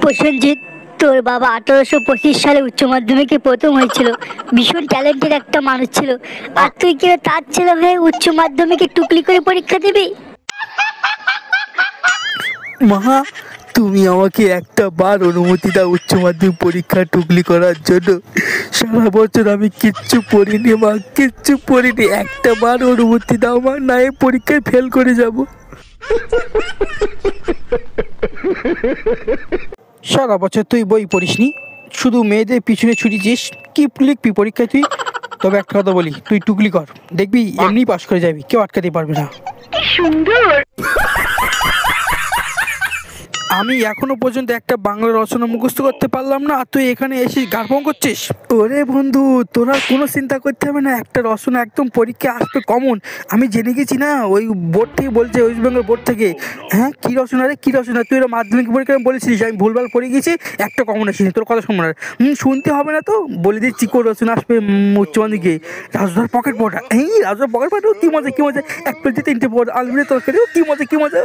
প্রসেনজিৎ, তোর বাবা 1825 সালে উচ্চ মাধ্যমিকে প্রথম হয়েছিল। ভীষণ ট্যালেন্টেড একটা মানুষ ছিল, আর তুই কি তার ছেলে হয়ে উচ্চ মাধ্যমিকে টুকলি করে পরীক্ষা দিবি? মা, তুমি আমাকে একটা বার অনুমতি দাও উচ্চ মাধ্যমিক পরীক্ষা টুকলি করার জন্য। সারা বছর আমি কিচ্ছু পড়িনি মা, কিচ্ছু পড়িনি। একটা বার অনুমতি দাও মা, না এই পরীক্ষায় ফেল করে যাব। সারা বছর তুই বই পড়িসনি, শুধু মেয়েদের পিছনে ছুটিছিস, কি লিখবি পরীক্ষায় তুই? তবে একটা কথা বলি, তুই টুকলি কর, দেখবি এমনি পাস করে যাবি, কেউ আটকাতে পারবে না। সুন্দর। আমি এখনো পর্যন্ত একটা বাংলা রচনা মুখস্থ করতে পারলাম না, আর তুই এখানে এসে গার্পণ করছিস? ওরে বন্ধু, তোরা কোনো চিন্তা করতে হবে না, একটা রচনা একদম পরীক্ষা আসবে কমন। আমি জেনে গেছি না, ওই বোর্ড থেকে বলছে, ওয়েস্ট বেঙ্গল বোর্ড থেকে। হ্যাঁ, কী রচনা রে, কী রচনা? তুই এরা মাধ্যমিক পরীক্ষা বলেছিস আমি ভুলভাল পড়ে গেছি, একটা কমন আসিনি। তোর কথা শুনবো না। শুনতে হবে না তো, বলে দিচ্ছি কোন রচনা আসবে উচ্চ মাধ্যমিকে। রাজুদার পকেট পড়া, এই রাজুদার পকেট পড়া, কী মজা, কী মজা। এক প্লেটে 3টে পড়, আলমিরে তরকারিও, কী মজা, কী মজা।